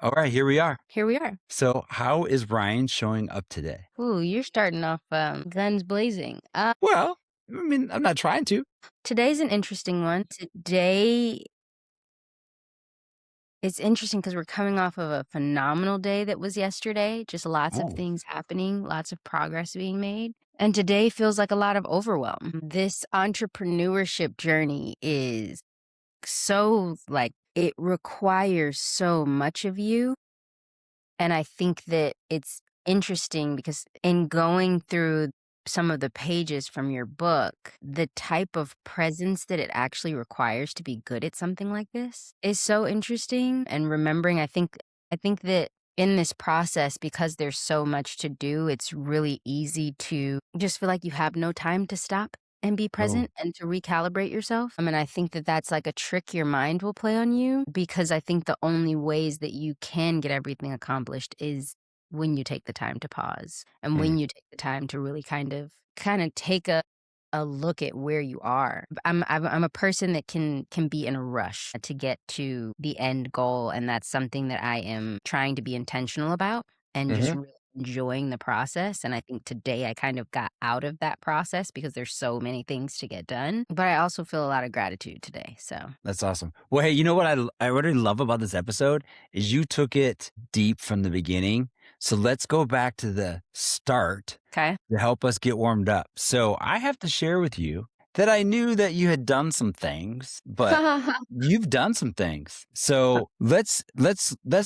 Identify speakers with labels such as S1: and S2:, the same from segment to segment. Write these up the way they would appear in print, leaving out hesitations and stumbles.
S1: All right, here we are.
S2: Here we are.
S1: So, how is Ryan showing up today?
S2: Ooh, you're starting off guns blazing.
S1: Well, I mean, I'm not trying to.
S2: Today's an interesting one. Today it's interesting because we're coming off of a phenomenal day that was yesterday. Just lots of
S1: Oh,
S2: things happening, lots of progress being made. And today feels like a lot of overwhelm. This entrepreneurship journey is so it requires so much of you. And I think that it's interesting because in going through some of the pages from your book, the type of presence that it actually requires to be good at something like this is so interesting. And remembering, I think that in this process, because there's so much to do, it's really easy to just feel like you have no time to stop and be
S1: oh,
S2: present and to recalibrate yourself. I mean, I think that that's like a trick your mind will play on you because I think the only ways that you can get everything accomplished is when you take the time to pause and
S1: mm,
S2: when you take the time to really kind of take a look at where you are. I'm a person that can be in a rush to get to the end goal, and that's something that I am trying to be intentional about and just
S1: mhm.
S2: really enjoying the process. And I think today I kind of got out of that process because there's so many things to get done. But I also feel a lot of gratitude today. So
S1: That's awesome. Well, hey, you know what I really love about this episode is you took it deep from the beginning. So let's go back to the start
S2: okay.
S1: to help us get warmed up. So I have to share with you that I knew that you had done some things, but you've done some things. So let's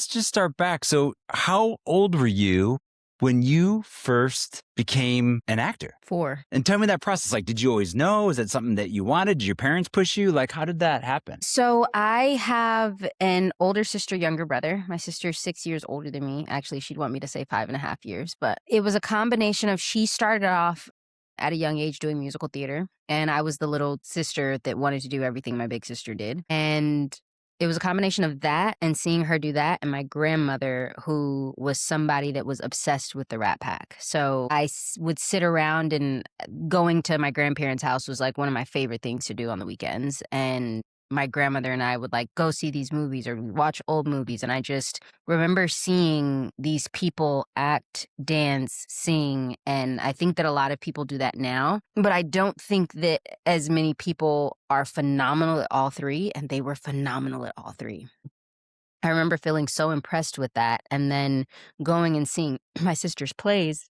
S1: just start back. So how old were you when you first became an actor?
S2: 4.
S1: And tell me that process. Like, did you always know? Is that something that you wanted? Did your parents push you? Like, how did that happen?
S2: So I have an older sister, younger brother. My sister's 6 years older than me. Actually, she'd want me to say 5.5 years, but it was a combination of she started off at a young age doing musical theater, and I was the little sister that wanted to do everything my big sister did. And it was a combination of that and seeing her do that, and my grandmother, who was somebody that was obsessed with the Rat Pack. So would sit around, and going to my grandparents' house was like one of my favorite things to do on the weekends. And my grandmother and I would like go see these movies or watch old movies. And I just remember seeing these people act, dance, sing. And I think that a lot of people do that now, but I don't think that as many people are phenomenal at all three. And they were phenomenal at all three. I remember feeling so impressed with that. And then going and seeing my sister's plays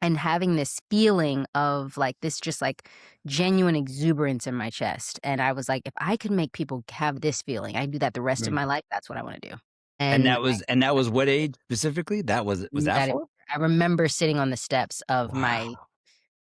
S2: and having this feeling of like this just like genuine exuberance in my chest. And I was like, if I could make people have this feeling, I do that the rest of
S1: Mm.
S2: my life. That's what I want to do.
S1: And
S2: And
S1: that was what age specifically? Was that
S2: that
S1: for?
S2: I remember sitting on the steps of my
S1: Wow,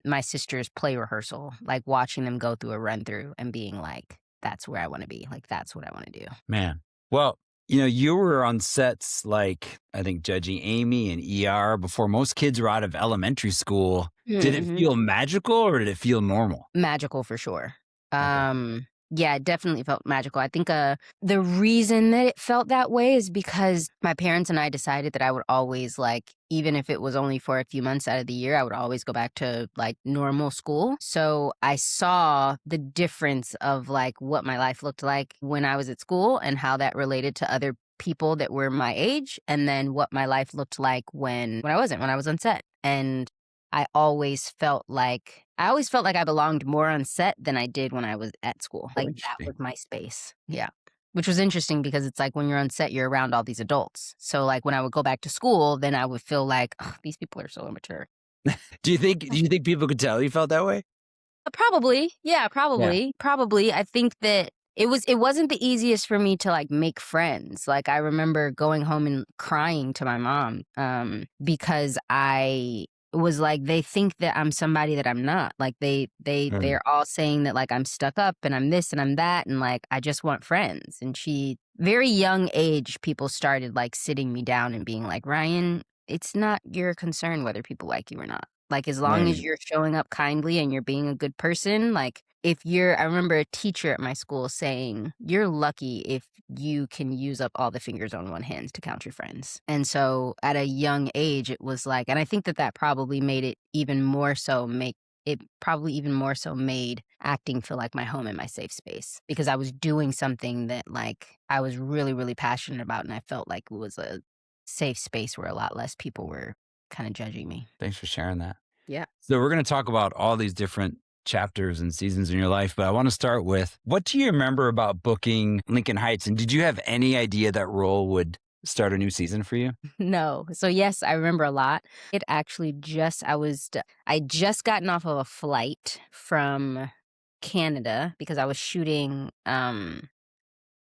S2: my sister's play rehearsal, like watching them go through a run through and being like, that's where I want to be. Like that's what I want to do.
S1: man. Well, you were on sets like I think Judging Amy and ER before most kids were out of elementary school. Did it
S2: Mhm.
S1: feel magical or did it feel normal?
S2: Magical for sure.
S1: Okay.
S2: Yeah, it definitely felt magical. I think, the reason that it felt that way is because my parents and I decided that I would always, like, even if it was only for a few months out of the year, I would always go back to, like, normal school. So I saw the difference of, like, what my life looked like when I was at school and how that related to other people that were my age, and then what my life looked like when I was on set. And I always felt like I belonged more on set than I did when I was at school.
S1: Oh,
S2: Like, that
S1: interesting.
S2: was my space. Yeah. Which was interesting because it's like when you're on set, you're around all these adults. So, like, when I would go back to school, then I would feel like, "Ugh, these people are so immature."
S1: Do you think people could tell you felt that way?
S2: Probably. Yeah,
S1: Yeah.
S2: probably. Probably. I think that it wasn't the easiest for me to, like, make friends. Like, I remember going home and crying to my mom, because I was like, "They think that I'm somebody that I'm not." Like,
S1: Mm.
S2: they're all saying that, like, I'm stuck up and I'm this and I'm that, and, like, I just want friends. And very young age, people started, like, sitting me down and being like, "Ryan, it's not your concern whether people like you or not. Like, as long as
S1: Mm.
S2: you're showing up kindly and you're being a good person, like, if you're" I remember a teacher at my school saying, "You're lucky if you can use up all the fingers on one hand to count your friends." And so at a young age, it was like, and I think that that probably made it even more so make it probably even more so made acting feel like my home and my safe space because I was doing something that like I was really, really passionate about. And I felt like it was a safe space where a lot less people were kind of judging me.
S1: Thanks for sharing that.
S2: Yeah.
S1: So we're going to talk about all these different chapters and seasons in your life, but I want to start with what do you remember about booking Lincoln Heights? And did you have any idea that role would start a new season for you?
S2: No. So yes, I remember a lot. It actually I just gotten off of a flight from Canada because I was shooting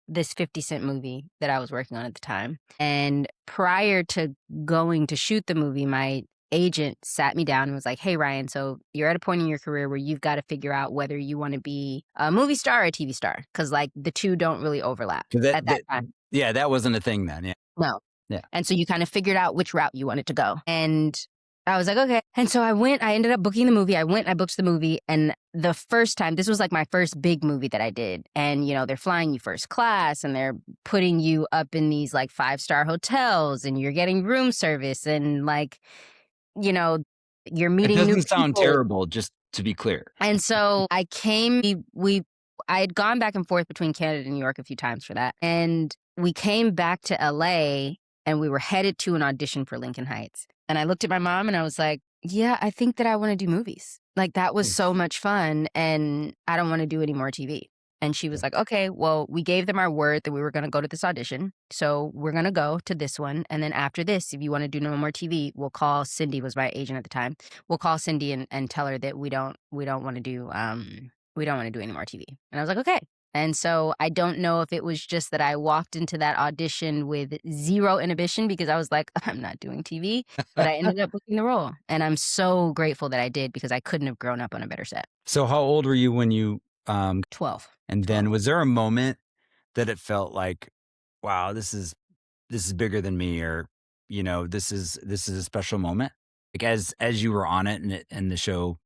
S2: this 50 Cent movie that I was working on at the time. And prior to going to shoot the movie, my agent sat me down and was like, "Hey Ryan, so you're at a point in your career where you've got to figure out whether you want to be a movie star or a TV star cuz like the two don't really overlap
S1: 'Cause that,
S2: at that
S1: that,
S2: time."
S1: yeah, that wasn't a thing then. Yeah.
S2: No.
S1: Yeah.
S2: And so you kind of figured out which route you wanted to go. And I was like, okay. And so I ended up booking the movie. I booked the movie. And the first time, this was like my first big movie that I did. And, you know, they're flying you first class and they're putting you up in these like 5-star hotels and you're getting room service and like, you know, you're
S1: It
S2: meeting new
S1: doesn't sound
S2: people.
S1: terrible, just to be clear.
S2: And so I had gone back and forth between Canada and New York a few times for that. And we came back to LA and we were headed to an audition for Lincoln Heights. And I looked at my mom and I was like, yeah, I think that I want to do movies. Like that was so much fun and I don't want to do any more TV. And she was like, okay, well, we gave them our word that we were going to go to this audition. So we're going to go to this one. And then after this, if you want to do no more TV, we'll call Cindy, was my agent at the time. We'll call Cindy and tell her that we don't want to do any more TV. And I was like, okay. And so I don't know if it was just that I walked into that audition with zero inhibition because I was like, I'm not doing TV, but I ended up booking the role. And I'm so grateful that I did because I couldn't have grown up on a better set.
S1: So how old were you when you
S2: 12.
S1: and then
S2: 12.
S1: was there a moment that it felt like, wow, this is bigger than me, or you know, this is a special moment? Like as you were on it and the show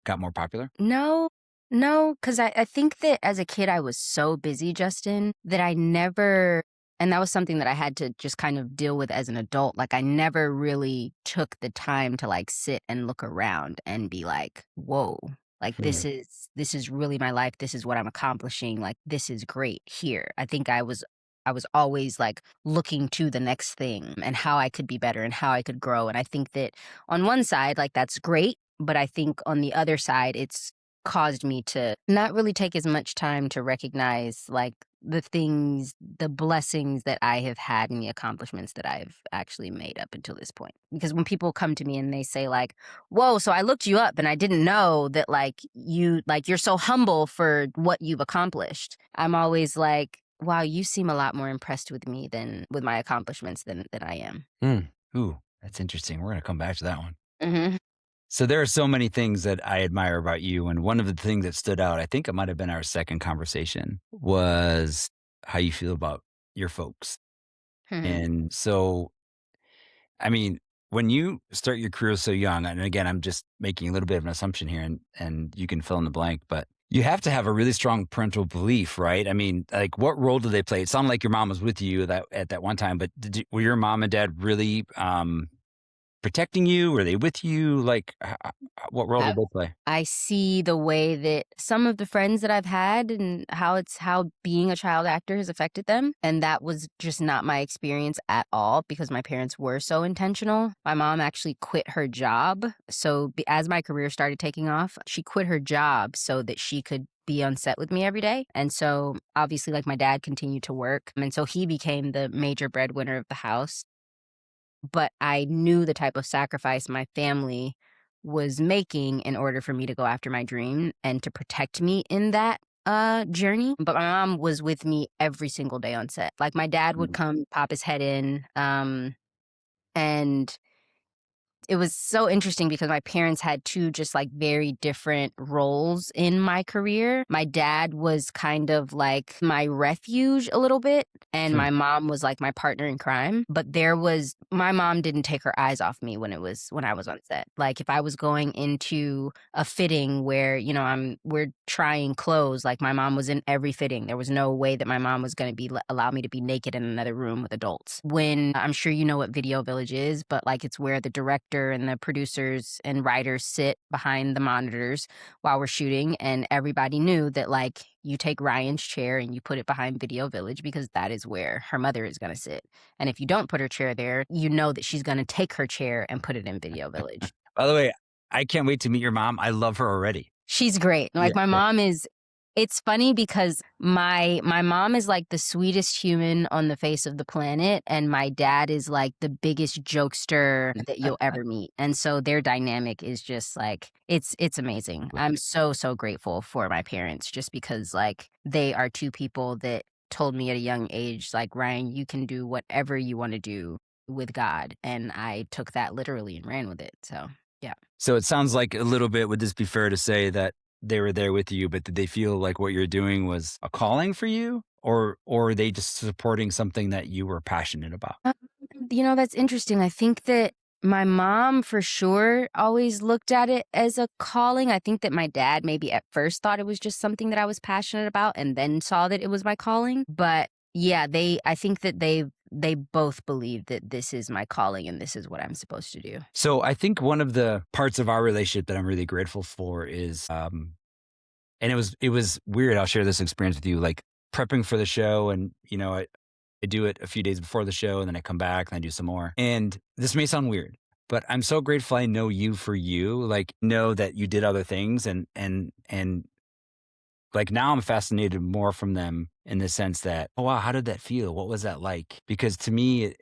S1: got more popular?
S2: No, because I think that as a kid, I was so busy, Justin, that I never, and that was something that I had to just kind of deal with as an adult. Like, I never really took the time to like sit and look around and be like, whoa, like this is really my life. This is what I'm accomplishing. Like, this is great here. I think I was always like looking to the next thing and how I could be better and how I could grow. And I think that on one side, like that's great. But I think on the other side, it's caused me to not really take as much time to recognize like the blessings that I have had and the accomplishments that I've actually made up until this point. Because when people come to me and they say like, whoa, so I looked you up and I didn't know that you're so humble for what you've accomplished. I'm always like, wow, you seem a lot more impressed with me than with my accomplishments than I am.
S1: Ooh, that's interesting. We're going to come back to that one.
S2: Mm-hmm.
S1: So there are so many things that I admire about you. And one of the things that stood out, I think it might have been our second conversation, was how you feel about your folks.
S2: Mm-hmm.
S1: And so, I mean, when you start your career so young, and again, I'm just making a little bit of an assumption here and you can fill in the blank, but you have to have a really strong parental belief, right? I mean, like what role do they play? It sounded like your mom was with you at that one time, but were your mom and dad really protecting you? Were they with you? Like, what role did they play?
S2: I see the way that some of the friends that I've had and how being a child actor has affected them. And that was just not my experience at all because my parents were so intentional. My mom actually quit her job. So as my career started taking off, she quit her job so that she could be on set with me every day. And so obviously like my dad continued to work. And so he became the major breadwinner of the house. But I knew the type of sacrifice my family was making in order for me to go after my dream and to protect me in that journey. But my mom was with me every single day on set. Like my dad would come pop his head in and it was so interesting because my parents had two just like very different roles in my career. My dad was kind of like my refuge a little bit, and my mom was like my partner in crime. But my mom didn't take her eyes off me when I was on set. Like if I was going into a fitting where, you know, we're trying clothes, like my mom was in every fitting. There was no way that my mom was going to allow me to be naked in another room with adults. When I'm sure you know what Video Village is, but like it's where the director director and the producers and writers sit behind the monitors while we're shooting, and everybody knew that, like, you take Ryan's chair and you put it behind Video Village because that is where her mother is gonna sit, and if you don't put her chair there, you know that she's gonna take her chair and put it in Video Village.
S1: By the way, I can't wait to meet your mom. I love her already.
S2: She's great. Like,
S1: Yeah.
S2: my mom is it's funny because my mom is, like, the sweetest human on the face of the planet, and my dad is, like, the biggest jokester that you'll ever meet, and so their dynamic is just, like it's amazing. I'm so, so grateful for my parents just because, like, they are two people that told me at a young age, like, "Ryan, you can do whatever you wanna do with God," and I took that literally and ran with it, so, yeah.
S1: So it sounds like a little bit, would this be fair to say that they were there with you, but did they feel like what you're doing was a calling for you? Or are they just supporting something that you were passionate about?
S2: That's interesting. I think that my mom for sure always looked at it as a calling. I think that my dad maybe at first thought it was just something that I was passionate about and then saw that it was my calling. But yeah, I think that they both believe that this is my calling and this is what I'm supposed to do.
S1: So I think one of the parts of our relationship that I'm really grateful for is, and it was weird. I'll share this experience with you, like prepping for the show, and I do it a few days before the show, and then I come back and I do some more. And this may sound weird, but I'm so grateful I know you for you. Like, know that you did other things, and like now I'm fascinated more from them in the sense that, oh wow, how did that feel? What was that like? Because to me,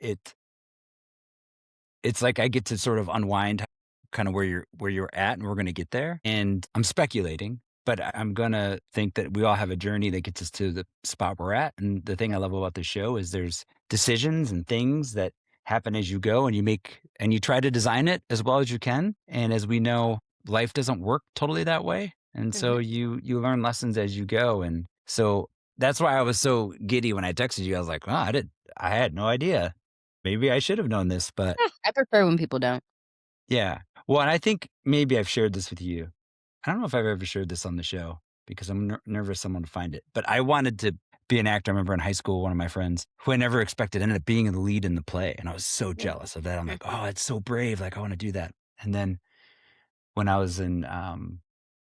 S1: it's like I get to sort of unwind kind of where you're at, and we're going to get there. And I'm speculating, but I'm going to think that we all have a journey that gets us to the spot we're at. And the thing I love about this show is there's decisions and things that happen as you go, and you try to design it as well as you can. And as we know, life doesn't work totally that way. And so
S2: Mhm.
S1: you learn lessons as you go. And so that's why I was so giddy when I texted you. I was like, oh, I had no idea. Maybe I should have known this, but
S2: I prefer when people don't.
S1: yeah. Well, and I think maybe I've shared this with you. I don't know if I've ever shared this on the show because I'm nervous someone to find it. But I wanted to be an actor. I remember in high school, one of my friends who I never expected ended up being in the lead in the play. And I was so jealous of that. I'm like, oh, it's so brave. Like, I want to do that. And then when I was in,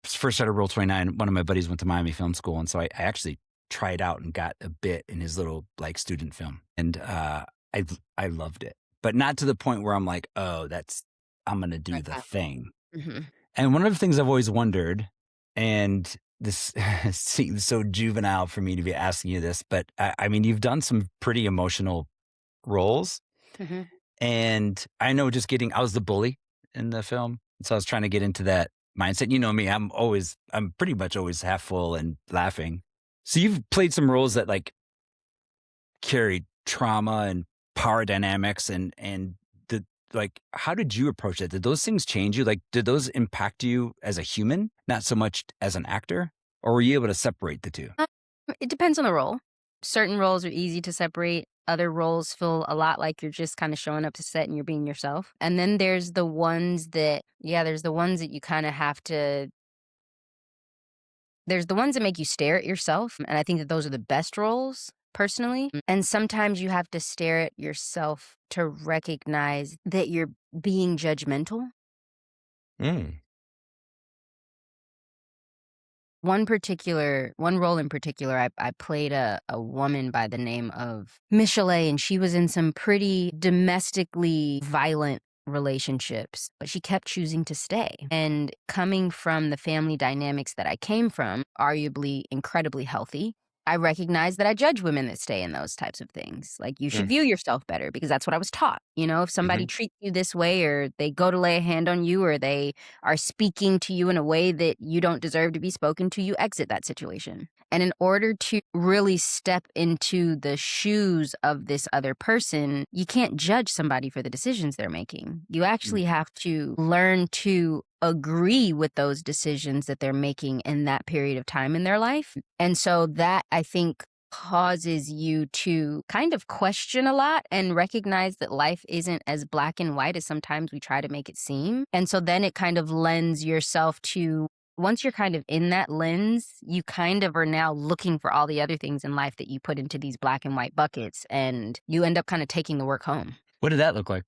S1: first started Roll 29, one of my buddies went to Miami Film School. And so I actually tried out and got a bit in his little like student film. And I loved it, but not to the point where I'm like, oh, I'm going to do the thing.
S2: Mhm.
S1: And one of the things I've always wondered, and this seems so juvenile for me to be asking you this, but I mean, you've done some pretty emotional roles.
S2: Mhm.
S1: And I know I was the bully in the film. So I was trying to get into that mindset. You know me, I'm pretty much always half full and laughing. So you've played some roles that like carried trauma and power dynamics, and the like, how did you approach it? Did those things change you? Like, did those impact you as a human, not so much as an actor? Or were you able to separate the two?
S2: It depends on the role. Certain roles are easy to separate. Other roles feel a lot like you're just kind of showing up to set and you're being yourself. And then there's the ones that you kind of have to, there's the ones that make you stare at yourself. And I think that those are the best roles personally. And sometimes you have to stare at yourself to recognize that you're being judgmental.
S1: Mm.
S2: One role in particular, I played a woman by the name of Michelet, and she was in some pretty domestically violent relationships, but she kept choosing to stay. And coming from the family dynamics that I came from, arguably incredibly healthy, I recognize that I judge women that stay in those types of things. Like, you should
S1: Mm.
S2: view yourself better because that's what I was taught. If somebody
S1: Mhm.
S2: treats you this way, or they go to lay a hand on you, or they are speaking to you in a way that you don't deserve to be spoken to, you exit that situation. And in order to really step into the shoes of this other person, you can't judge somebody for the decisions they're making. You
S1: Mm.
S2: actually have to learn to agree with those decisions that they're making in that period of time in their life. And so that, I think, causes you to kind of question a lot and recognize that life isn't as black and white as sometimes we try to make it seem. And so then it kind of lends yourself to, once you're kind of in that lens, you kind of are now looking for all the other things in life that you put into these black and white buckets, and you end up kind of taking the work home.
S1: What did that look like?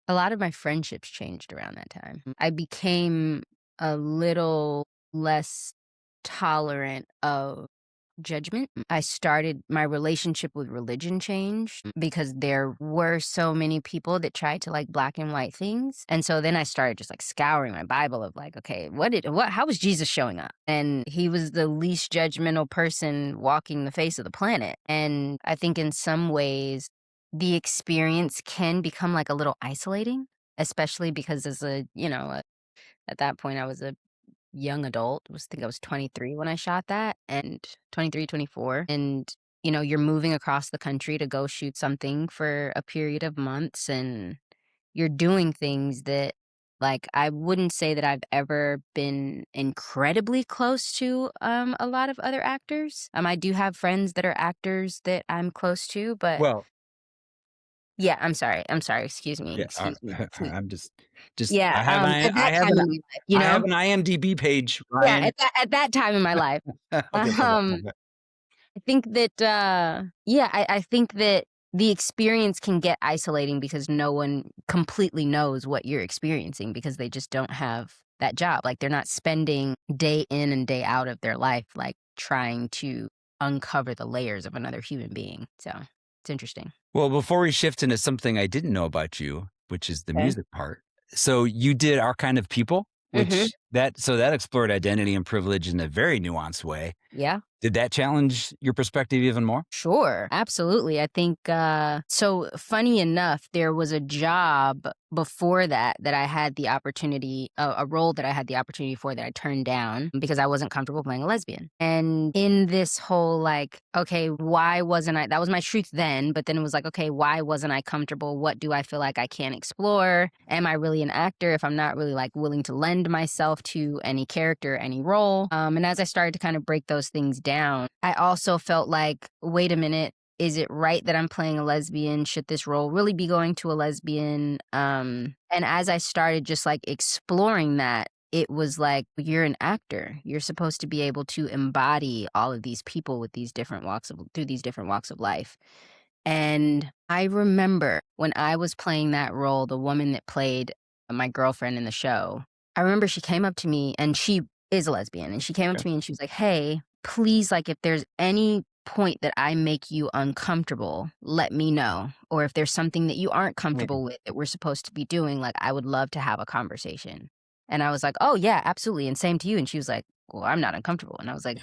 S2: A lot of my friendships changed around that time. I became a little less tolerant of judgment. I started my relationship with religion changed because there were so many people that tried to like black and white things. And so then I started just like scouring my Bible of like, okay, how was Jesus showing up? And he was the least judgmental person walking the face of the planet. And I think in some ways the experience can become like a little isolating, especially because at that point I was a young adult. I think I was 23 when I shot that, and 23, 24. And, you're moving across the country to go shoot something for a period of months, and you're doing things that, like, I wouldn't say that I've ever been incredibly close to a lot of other actors. I do have friends that are actors that I'm close to, but
S1: Well,
S2: yeah, I'm sorry. I'm sorry. Excuse me.
S1: yeah,
S2: Excuse me.
S1: I'm just
S2: Yeah, at that
S1: I have
S2: time in my life,
S1: I have an IMDb page,
S2: Yeah,
S1: Ryan.
S2: at that time in my life.
S1: Okay, my bad, my
S2: Um,
S1: bad.
S2: I think that, I think that the experience can get isolating because no one completely knows what you're experiencing because they just don't have that job. Like, they're not spending day in and day out of their life, like, trying to uncover the layers of another human being. So, it's interesting.
S1: Well, before we shift into something I didn't know about you, which is the
S2: Okay.
S1: music part. So you did Our Kind of People,
S2: Mhm.
S1: that explored identity and privilege in a very nuanced way.
S2: Yeah.
S1: Did that challenge your perspective even more?
S2: Sure, absolutely. I think, so funny enough, there was a job before that that I had the opportunity, a role that I had the opportunity for that I turned down because I wasn't comfortable playing a lesbian. And in this whole like, okay, why wasn't I, that was my truth then, but then it was like, okay, why wasn't I comfortable? What do I feel like I can't explore? Am I really an actor if I'm not really like willing to lend myself to any character, any role? And as I started to kind of break those things down, I also felt like, wait a minute, is it right that I'm playing a lesbian? Should this role really be going to a lesbian? And as I started just like exploring that, it was like, you're an actor. You're supposed to be able to embody all of these people with these different through these different walks of life. And I remember when I was playing that role, the woman that played my girlfriend in the show, I remember she came up to me, and she is a lesbian, and she came up
S1: Okay.
S2: to me and she was like, "Hey, please, like, if there's any point that I make you uncomfortable, let me know. Or if there's something that you aren't
S1: Mm.
S2: comfortable with that we're supposed to be doing, like, I would love to have a conversation." And I was like, "Oh, yeah, absolutely. And same to you." And she was like, "Well, I'm not uncomfortable." And I was like,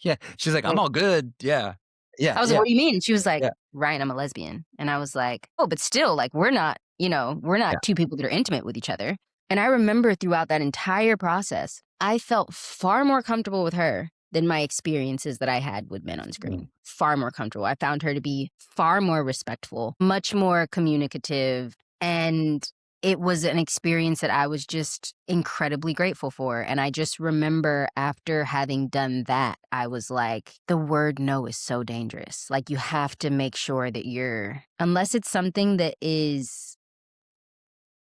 S1: Yeah. She's like, I'm all good. Yeah. Yeah.
S2: I was like,
S1: Yeah.
S2: "What do you mean?" And she was like,
S1: Yeah.
S2: "Ryan, I'm a lesbian." And I was like, "Oh, but still, like, we're
S1: Yeah.
S2: not two people that are intimate with each other." And I remember throughout that entire process, I felt far more comfortable with her than my experiences that I had with men on
S1: Mm.
S2: screen. Far more comfortable. I found her to be far more respectful, much more communicative, and it was an experience that I was just incredibly grateful for. And I just remember after having done that, I was like, the word no is so dangerous. Like, you have to make sure that unless it's something that is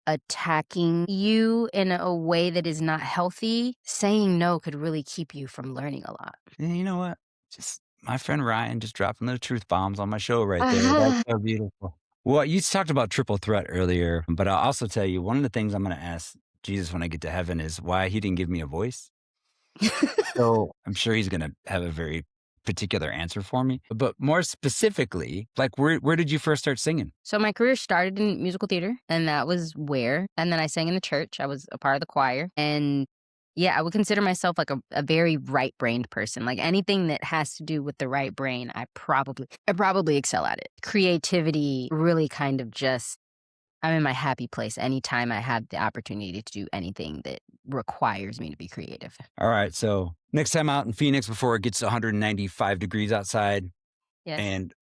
S2: attacking you in a way that is not healthy, saying no could really keep you from learning a lot.
S1: And you know what? Just my friend Ryan just dropping the truth bombs on my show right there. That's so beautiful. Well, you talked about triple threat earlier, but I'll also tell you one of the things I'm going to ask Jesus when I get to heaven is why he didn't give me a voice. So I'm sure he's going to have a very particular answer for me. But more specifically, like where did you first start singing?
S2: So my career started in musical theater, and that was where. And then I sang in the church. I was a part of the choir. And yeah, I would consider myself like a very right-brained person. Like, anything that has to do with the right brain, I probably excel at it. Creativity really kind of just, I'm in my happy place anytime I have the opportunity to do anything that requires me to be creative.
S1: All right. So next time out in Phoenix before it gets 195 degrees outside
S2: Yes.
S1: and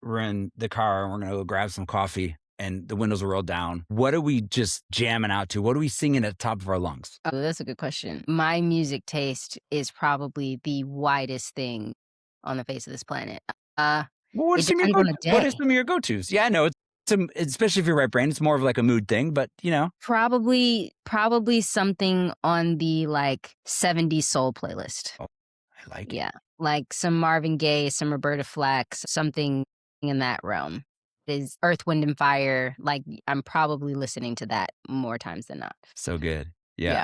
S1: we're in the car and we're going to go grab some coffee and the windows are rolled down. What are we just jamming out to? What are we singing at the top of our lungs?
S2: Oh, that's a good question. My music taste is probably the widest thing on the face of this planet. Uh,
S1: Well,
S2: it depends on the
S1: what are
S2: day.
S1: some of your go-tos? Yeah, I know especially if you're right brain, it's more of like a mood thing, but
S2: Probably something on the like 70s soul playlist.
S1: oh, I like it.
S2: Yeah. Like some Marvin Gaye, some Roberta Flack, something in that realm. is Earth, Wind and Fire. Like, I'm probably listening to that more times than not.
S1: So good. Yeah,
S2: Yeah.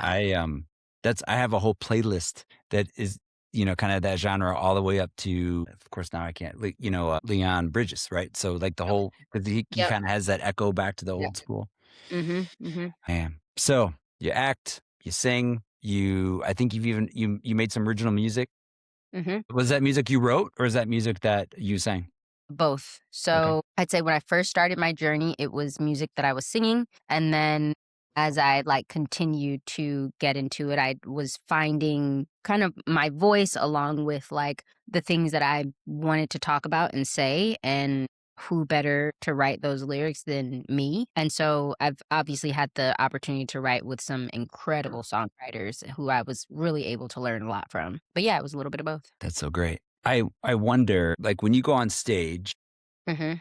S1: I have a whole playlist that is, kind of that genre all the way up to, of course, now I can't, Leon Bridges, right? So like the
S2: Okay.
S1: whole, because he
S2: Yep.
S1: kind of has that echo back to the
S2: Yep.
S1: old school.
S2: Mhm, mhm,
S1: Man. So you act, you sing, I think you made some original music.
S2: mhm.
S1: Was that music you wrote or is that music that you sang?
S2: Both.
S1: Okay.
S2: So, I'd say when I first started my journey, it was music that I was singing, and then as I, like, continued to get into it, I was finding kind of my voice along with, like, the things that I wanted to talk about and say, and who better to write those lyrics than me? And so, I've obviously had the opportunity to write with some incredible songwriters who I was really able to learn a lot from. But yeah, it was a little bit of both.
S1: That's so great. I wonder, like when you go on stage,
S2: Mhm,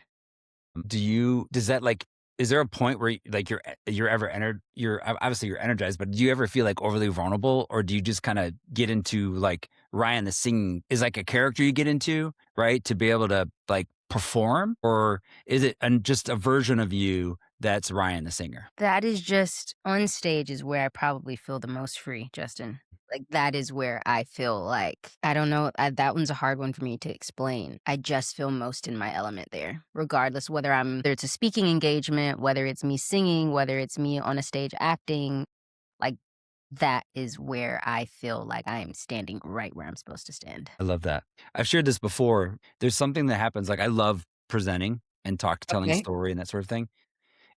S1: does that like is there a point where like you're ever entered obviously you're energized, but do you ever feel like overly vulnerable or do you just kind of get into like Ryan the singing is like a character you get into, right? To be able to like perform or is it just a version of you that's Ryan the singer?
S2: that is just on stage is where I probably feel the most free, Justin. Like, that is where I feel like I don't know, that one's a hard one for me to explain. I just feel most in my element there, regardless whether it's a speaking engagement, whether it's me singing, whether it's me on a stage acting, like, that is where I feel like I am standing right where I'm supposed to stand.
S1: I love that. I've shared this before. There's something that happens like I love presenting and telling
S2: Okay.
S1: story and that sort of thing.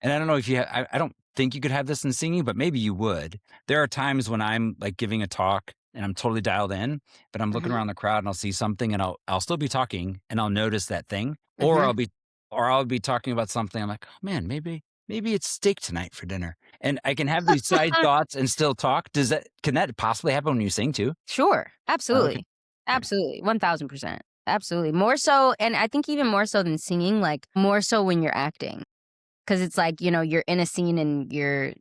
S1: And I don't know if I don't think you could have this in singing, but maybe you would. There are times when I'm like giving a talk and I'm totally dialed in, but I'm looking
S2: Mhm,
S1: around the crowd and I'll see something and I'll still be talking and I'll notice that thing.
S2: mhm.
S1: Or I'll be talking about something. I'm like, oh man, maybe it's steak tonight for dinner. And I can have these side thoughts and still talk. Can that possibly happen when you sing too?
S2: Sure,
S1: Oh, okay.
S2: absolutely.
S1: Great.
S2: Absolutely, 1000%. Absolutely. More so and I think even more so than singing, like, more so when you're acting, because it's like, you're in a scene and you're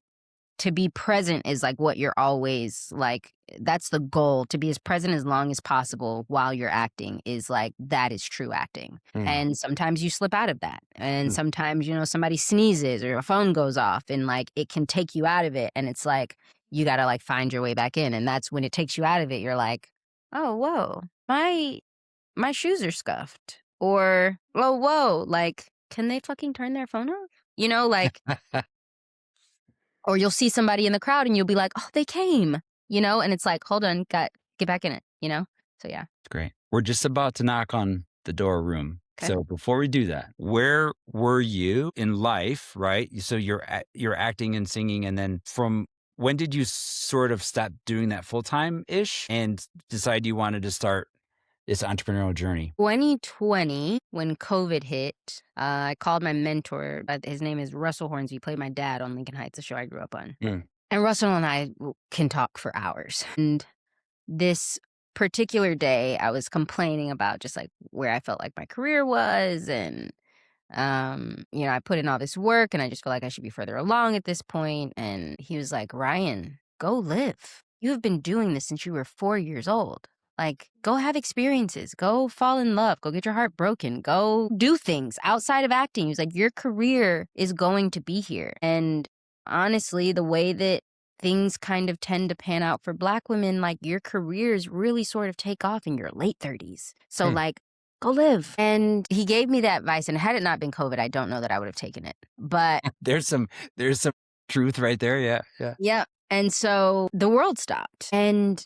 S2: to be present is, like, what you're always like, that's the goal, to be as present as long as possible while you're acting is, like, that is true acting,
S1: Mm,
S2: and sometimes you slip out of that, and
S1: mm.
S2: sometimes, somebody sneezes or a phone goes off, and, like, it can take you out of it, and it's like, you gotta, like, find your way back in, and that's when it takes you out of it, you're like, "Oh, whoa, my shoes are scuffed," or, "Oh, whoa, like, can they fucking turn their phone off?" Like or you'll see somebody in the crowd and you'll be like, "Oh, they came," and it's like, "Hold on, got get back in it?" So, yeah.
S1: Great. We're just about to knock on the door room.
S2: Okay.
S1: So before we do that, where were you in life, right? So you're acting and singing and then from when did you sort of stop doing that full time ish and decide you wanted to start this entrepreneurial journey?
S2: 2020, when COVID hit, I called my mentor, his name is Russell Hornsby, he played my dad on Lincoln Heights, the show I grew up on.
S1: Mm.
S2: And Russell and I can talk for hours. And this particular day, I was complaining about just, like, where I felt like my career was and I put in all this work and I just feel like I should be further along at this point. And he was like, Ryan, go live. You have been doing this since you were 4 years old. Like, go have experiences, go fall in love, go get your heart broken, go do things outside of acting. He was like, your career is going to be here. And honestly, the way that things kind of tend to pan out for Black women, like your careers really sort of take off in your late 30s. So,
S1: Hmm.
S2: like, go live. And he gave me that advice. And had it not been COVID, I don't know that I would have taken it. But
S1: There's some truth right there. Yeah. Yeah.
S2: yeah. And so the world stopped. And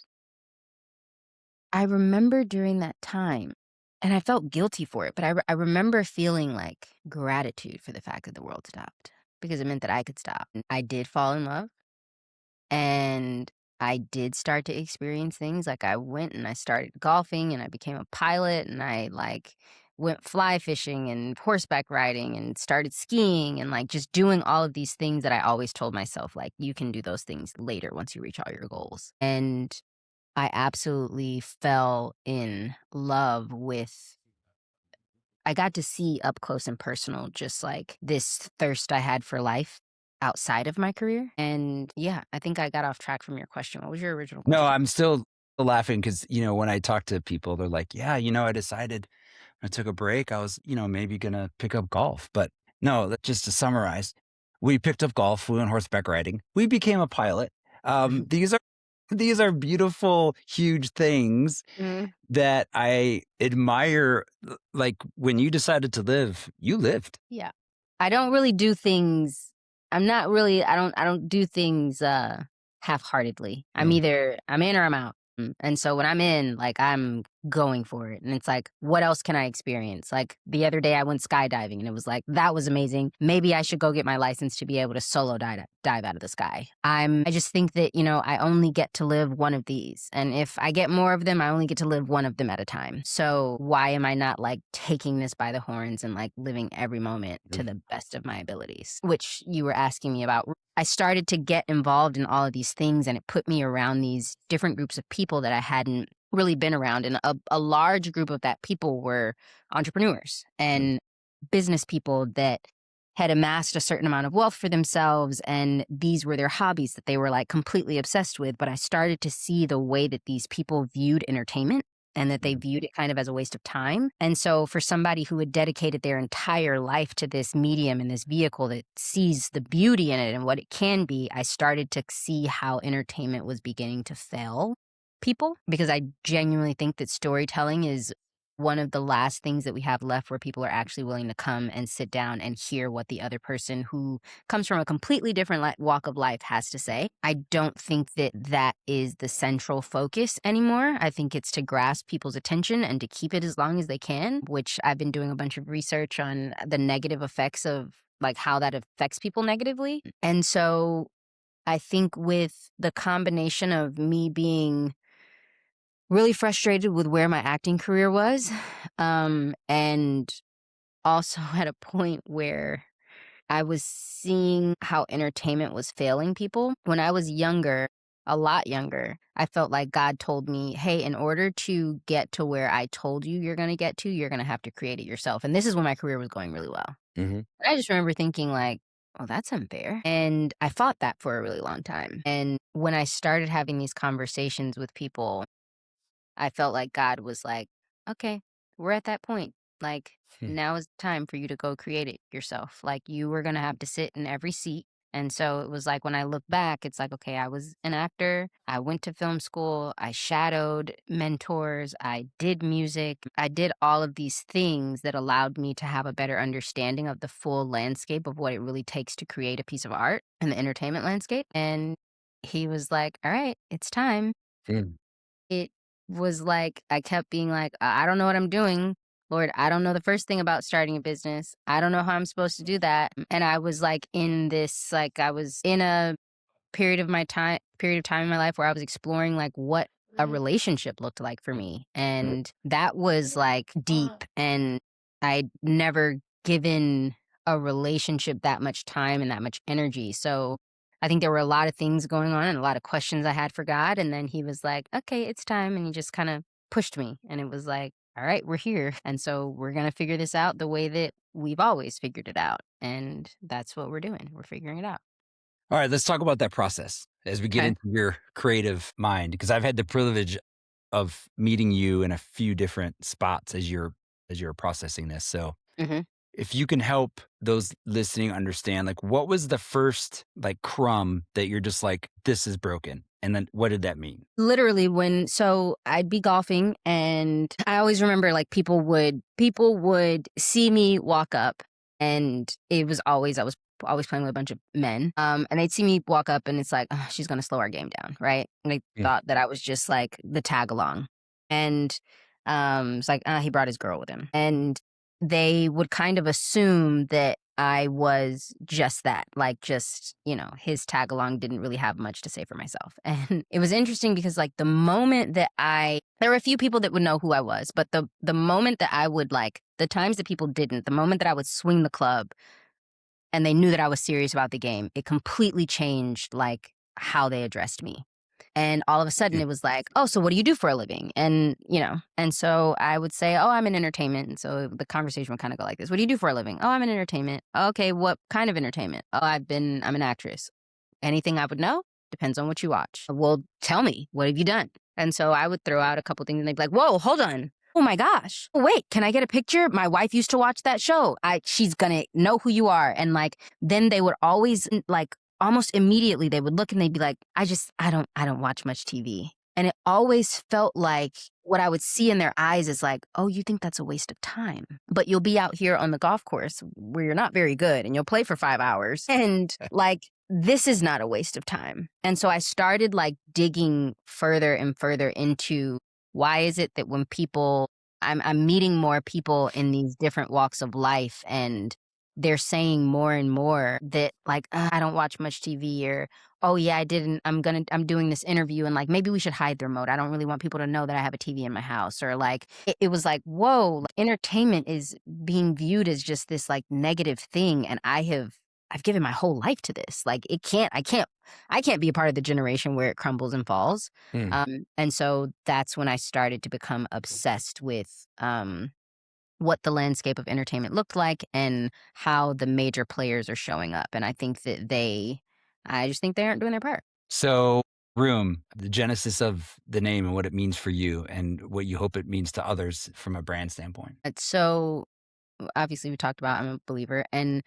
S2: I remember during that time, and I felt guilty for it, but I remember feeling like gratitude for the fact that the world stopped because it meant that I could stop. And I did fall in love. And I did start to experience things, like, I went and I started golfing, and I became a pilot, and I, like, went fly fishing and horseback riding and started skiing and, like, just doing all of these things that I always told myself, like, "You can do those things later once you reach all your goals." And I absolutely fell in love with I got to see up close and personal just, like, this thirst I had for life outside of my career, and, yeah, I think I got off track from your question. What was your original
S1: No,
S2: question?
S1: I'm still laughing because, when I talk to people, they're like, yeah, I decided I took a break. I was, maybe gonna pick up golf, but No, just to summarize, we picked up golf, we went horseback riding, we became a pilot. These are beautiful, huge things
S2: Mhm.
S1: that I admire. Like when you decided to live, you lived.
S2: Yeah. I don't really do things I don't do things half-heartedly.
S1: Mm.
S2: I'm in or I'm out. And so when I'm in, like I'm going for it. And it's like, what else can I experience? Like the other day I went skydiving and it was like, that was amazing. Maybe I should go get my license to be able to solo dive out of the sky. I just think that, I only get to live one of these. And if I get more of them, I only get to live one of them at a time. So why am I not like taking this by the horns and like living every moment to the best of my abilities? Which you were asking me about. I started to get involved in all of these things and it put me around these different groups of people that I hadn't really been around. And a large group of that people were entrepreneurs and business people that had amassed a certain amount of wealth for themselves. And these were their hobbies that they were like completely obsessed with. But I started to see the way that these people viewed entertainment and that they viewed it kind of as a waste of time. And so for somebody who had dedicated their entire life to this medium and this vehicle that sees the beauty in it and what it can be, I started to see how entertainment was beginning to fail people, because I genuinely think that storytelling is one of the last things that we have left where people are actually willing to come and sit down and hear what the other person who comes from a completely different walk of life has to say. I don't think that that is the central focus anymore. I think it's to grasp people's attention and to keep it as long as they can, which I've been doing a bunch of research on the negative effects of like how that affects people negatively. And so I think with the combination of me being really frustrated with where my acting career was, and also at a point where I was seeing how entertainment was failing people. When I was younger, a lot younger, I felt like God told me, hey, in order to get to where I told you you're going to get to, you're going to have to create it yourself. And this is when my career was going really well.
S1: Mm-hmm.
S2: I just remember thinking like, oh, that's unfair. And I fought that for a really long time. And when I started having these conversations with people, I felt like God was like, okay, we're at that point. Like, now is the time for you to go create it yourself. Like, you were going to have to sit in every seat. And so it was like, when I look back, it's like, okay, I was an actor. I went to film school. I shadowed mentors. I did music. I did all of these things that allowed me to have a better understanding of the full landscape of what it really takes to create a piece of art in the entertainment landscape. And he was like, all right, it's time. It was like I kept being like, I don't know what I'm doing. Lord, I don't know the first thing about starting a business. I don't know how I'm supposed to do that." And I was like in this, like I was in a period of time in my life where I was exploring like what a relationship looked like for me. And that was like deep, and I'd never given a relationship that much time and that much energy. So I think there were a lot of things going on and a lot of questions I had for God. And then he was like, okay, it's time. And he just kind of pushed me. And it was like, all right, we're here. And so we're going to figure this out the way that we've always figured it out. And that's what we're doing. We're figuring it out.
S1: All right, let's talk about that process as we get
S2: Okay.
S1: into your creative mind, because I've had the privilege of meeting you in a few different spots as you're processing this. So
S2: hmm
S1: if you can help those listening understand, like what was the first like crumb that you're just like, this is broken? And then what did that mean?
S2: Literally so I'd be golfing and I always remember like people would see me walk up, and I was always playing with a bunch of men. And they'd see me walk up and it's like, "Oh, she's gonna slow our game down," right? And they
S1: Mm.
S2: thought that I was just like the tag along. And it's like, he brought his girl with him. And they would kind of assume that I was just that, like just, his tag along didn't really have much to say for myself. And it was interesting because like the moment that there were a few people that would know who I was, but the moment that I would like, the times that people didn't, the moment that I would swing the club and they knew that I was serious about the game, it completely changed like how they addressed me. And all of a sudden it was like, oh, so what do you do for a living? And so I would say, oh, I'm in entertainment. And so the conversation would kind of go like this. What do you do for a living? Oh, I'm in entertainment. Okay, what kind of entertainment? Oh, I'm an actress. Anything I would know? Depends on what you watch. Well, tell me, what have you done? And so I would throw out a couple things and they'd be like, whoa, hold on. oh my gosh, wait, can I get a picture? My wife used to watch that show. She's gonna know who you are. And like, then they would always like almost immediately they would look and they'd be like, I don't watch much TV. And it always felt like what I would see in their eyes is like, oh, you think that's a waste of time. But you'll be out here on the golf course where you're not very good and you'll play for 5 hours. And like, this is not a waste of time. And so I started like digging further and further into why is it that when I'm meeting more people in these different walks of life and they're saying more and more that like, I don't watch much TV or, oh yeah, I'm doing this interview and like, maybe we should hide the remote. I don't really want people to know that I have a TV in my house or like, it was like, whoa, like, entertainment is being viewed as just this like negative thing. And I've given my whole life to this. Like I can't be a part of the generation where it crumbles and falls. And so that's when I started to become obsessed with what the landscape of entertainment looked like and how the major players are showing up. And I think that I just think they aren't doing their part.
S1: So, Rhume, the genesis of the name and what it means for you and what you hope it means to others from a brand standpoint.
S2: So obviously we talked about I'm a believer, and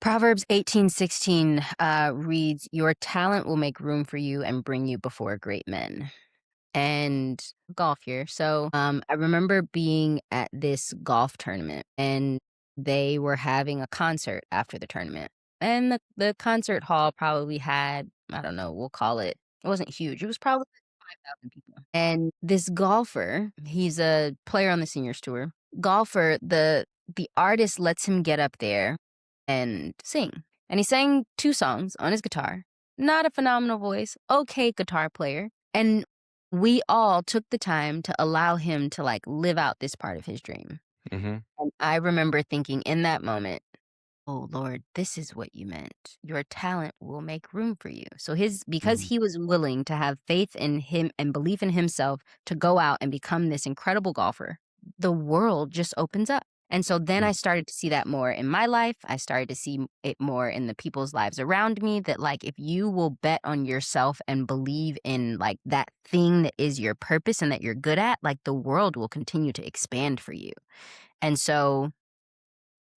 S2: Proverbs 18:16 reads, "Your talent will make room for you and bring you before great men." And golf here. So I remember being at this golf tournament and they were having a concert after the tournament. And the concert hall probably had, I don't know, we'll call it wasn't huge. It was probably like 5,000 people. And this golfer, he's a player on the seniors tour. Golfer, the artist lets him get up there and sing. And he sang 2 songs on his guitar. Not a phenomenal voice, okay guitar player. And we all took the time to allow him to like live out this part of his dream. And I remember thinking in that moment, oh Lord, this is what you meant. Your talent will make room for you. So because he was willing to have faith in him and belief in himself to go out and become this incredible golfer, the world just opens up. And so then I started to see that more in my life. I started to see it more in the people's lives around me, that like if you will bet on yourself and believe in like that thing that is your purpose and that you're good at, like the world will continue to expand for you. And so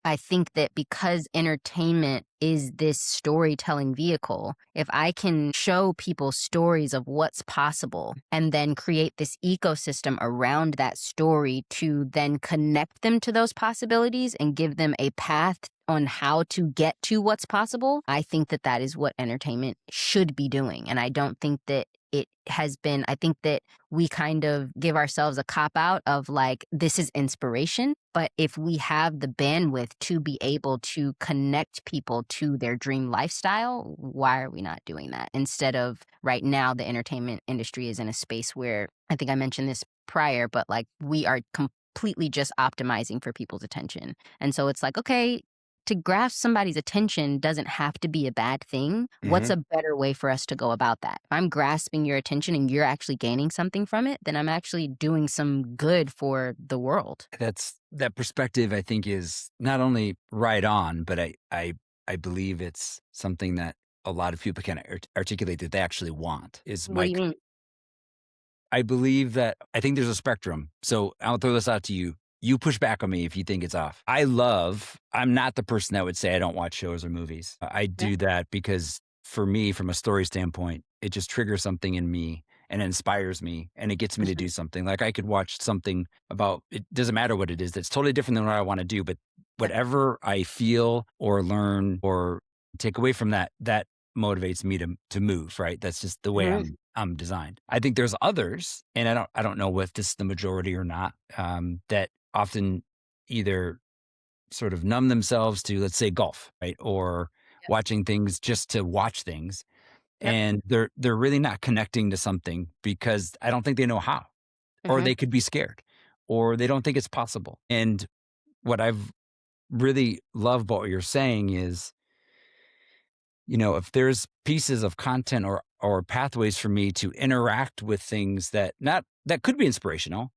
S2: I think that because entertainment is this storytelling vehicle, if I can show people stories of what's possible and then create this ecosystem around that story to then connect them to those possibilities and give them a path on how to get to what's possible, I think that that is what entertainment should be doing. And I don't think that it has been, I think that we kind of give ourselves a cop out of like, this is inspiration. But if we have the bandwidth to be able to connect people to their dream lifestyle, why are we not doing that? Instead of right now, the entertainment industry is in a space where I think I mentioned this prior, but like we are completely just optimizing for people's attention. And so it's like, okay, to grasp somebody's attention doesn't have to be a bad thing. What's a better way for us to go about that? If I'm grasping your attention and you're actually gaining something from it, then I'm actually doing some good for the world.
S1: That perspective, I think, is not only right on, but I believe it's something that a lot of people can articulate that they actually want.
S2: What do you mean?
S1: I believe that I think there's a spectrum. So I'll throw this out to you. You push back on me if you think it's off. I'm not the person that would say I don't watch shows or movies. I do that because for me, from a story standpoint, it just triggers something in me and it inspires me and it gets me to do something. Like I could watch something about, it doesn't matter what it is, that's totally different than what I want to do. But whatever I feel or learn or take away from that, that motivates me to move, right? That's just the way I'm designed. I think there's others, and I don't know if this is the majority or not, that often either sort of numb themselves to, let's say, golf, right? Or watching things just to watch things.
S2: Yep.
S1: And they're really not connecting to something because I don't think they know how, or they could be scared, or they don't think it's possible. And what I've really loved about what you're saying is, if there's pieces of content or pathways for me to interact with things that could be inspirational,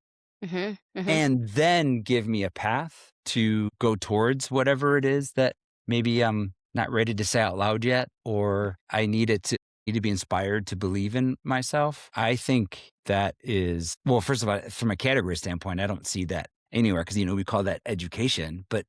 S1: and then give me a path to go towards whatever it is that maybe I'm not ready to say out loud yet, or I need it to need to be inspired to believe in myself. I think that is, well, first of all, from a category standpoint, I don't see that anywhere because, we call that education, but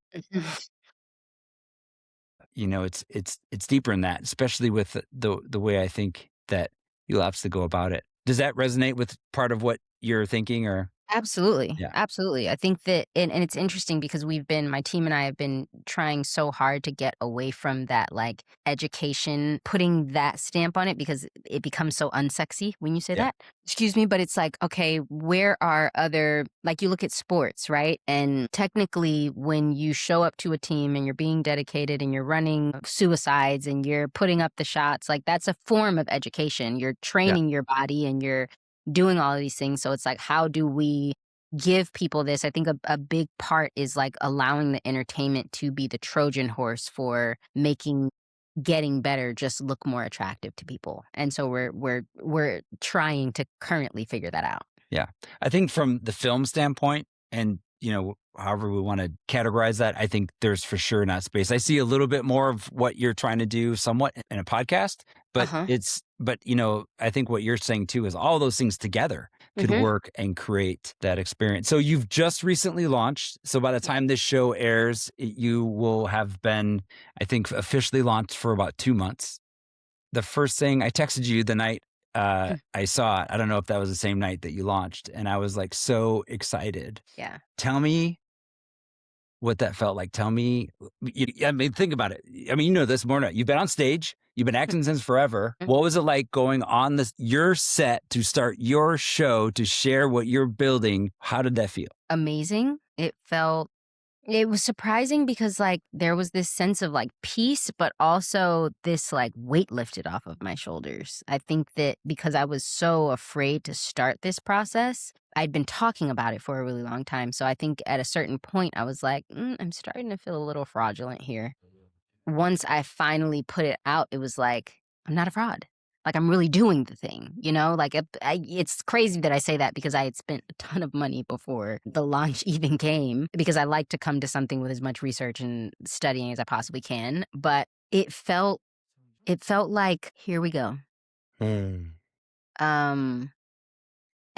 S1: it's deeper in that, especially with the way I think that you'll have to go about it. Does that resonate with part of what you're thinking or?
S2: Absolutely,
S1: Yeah.
S2: absolutely. I think that and it's interesting because my team and I have been trying so hard to get away from that, like, education, putting that stamp on it because it becomes so unsexy when you say
S1: Yeah.
S2: that. Excuse me, but it's like, okay, where are other like, you look at sports, right? And technically, when you show up to a team and you're being dedicated and you're running suicides and you're putting up the shots, like, that's a form of education. You're
S1: Yeah.
S2: training your body and you're doing all of these things. So it's like, how do we give people this? I think a big part is like allowing the entertainment to be the Trojan horse for making getting better just look more attractive to people. And so we're trying to currently figure that out.
S1: Yeah. I think from the film standpoint and, however we want to categorize that, I think there's for sure not space. I see a little bit more of what you're trying to do somewhat in a podcast, but
S2: Uh-huh.
S1: I think what you're saying too is all those things together could
S2: Mhm.
S1: work and create that experience. So you've just recently launched. So by the time this show airs, you will have been, I think, officially launched for about 2 months. The first thing I texted you the night
S2: Mm.
S1: I saw it. I don't know if that was the same night that you launched, and I was like so excited.
S2: Yeah.
S1: Tell me what that felt like. Tell me, I mean, think about it. I mean, this more. You've been on stage. You've been acting since forever.
S2: Mhm.
S1: What was it like going on your set to start your show to share what you're building? How did that feel?
S2: Amazing. It was surprising because, like, there was this sense of, like, peace, but also this, like, weight lifted off of my shoulders. I think that because I was so afraid to start this process, I'd been talking about it for a really long time, so I think at a certain point, I was like, I'm starting to feel a little fraudulent here." Once I finally put it out, it was like, I'm not a fraud. Like, I'm really doing the thing, you know? Like, it's crazy that I say that because I had spent a ton of money before the launch even came because I like to come to something with as much research and studying as I possibly can. But it felt like, here we go.
S1: Mm.
S2: Um,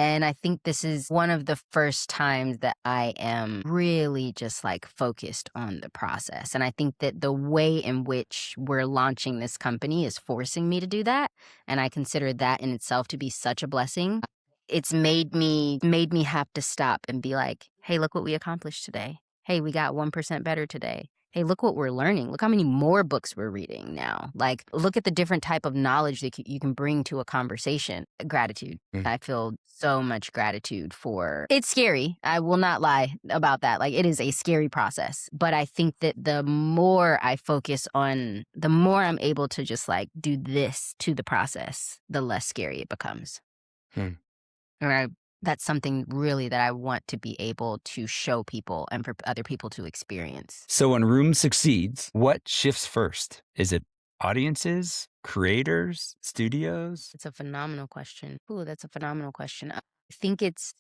S2: And I think this is one of the first times that I am really just like focused on the process. And I think that the way in which we're launching this company is forcing me to do that. And I consider that in itself to be such a blessing. It's made me have to stop and be like, hey, look what we accomplished today. Hey, we got 1% better today. Hey, look what we're learning. Look how many more books we're reading now. Like, look at the different type of knowledge that you can bring to a conversation. Gratitude.
S1: Mm.
S2: I feel so much gratitude for it's scary. I will not lie about that. Like, it is a scary process. But I think that the more I focus on, the more I'm able to just like do this to the process, the less scary it becomes.
S1: Hmm.
S2: Or that's something really that I want to be able to show people and for other people to experience.
S1: So when Room succeeds, what shifts first? Is it audiences, creators, studios?
S2: It's a phenomenal question. Ooh, that's a phenomenal question. I think it's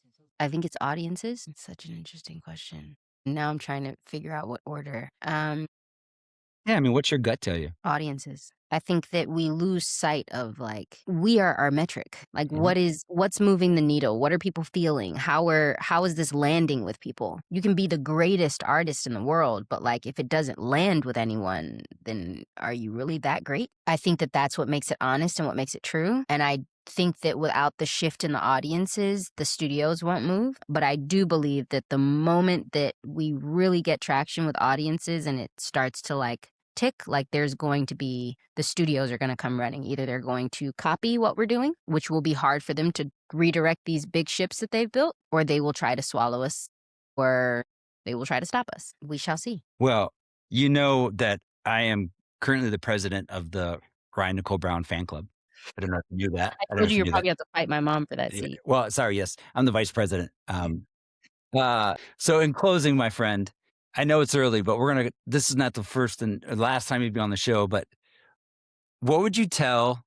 S2: audiences. It's such an interesting question. Now I'm trying to figure out what order.
S1: Yeah, I mean, what's your gut tell you?
S2: Audiences. I think that we lose sight of like we are our metric. Like
S1: Mhm.
S2: what's moving the needle? What are people feeling? How is this landing with people? You can be the greatest artist in the world, but like if it doesn't land with anyone, then are you really that great? I think that that's what makes it honest and what makes it true. And I think that without the shift in the audiences, the studios won't move. But I do believe that the moment that we really get traction with audiences and it starts to like tick, like there's going to be the studios are going to come running. Either they're going to copy what we're doing, which will be hard for them to redirect these big ships that they've built, or they will try to swallow us, or they will try to stop us. We shall see.
S1: Well, you know that I am currently the president of the Rhyon Nicole Brown fan club. I don't know if you knew that.
S2: I
S1: I don't know
S2: told you
S1: if you
S2: you'll
S1: knew that.
S2: probably have to fight my mom for that
S1: Yeah.
S2: seat.
S1: Well, sorry. Yes, I'm the vice president. So in closing, my friend, I know it's early, but this is not the first and last time you'd be on the show, but what would you tell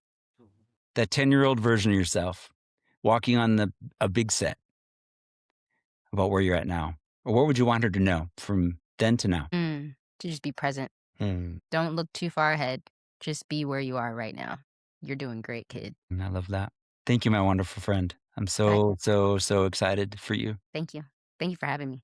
S1: that 10-year-old version of yourself walking on a big set about where you're at now? Or what would you want her to know from then to now?
S2: To just be present.
S1: Hmm.
S2: Don't look too far ahead. Just be where you are right now. You're doing great, kid.
S1: And I love that. Thank you, my wonderful friend. I'm
S2: I
S1: so, so, so excited for you.
S2: thank you. Thank you for having me.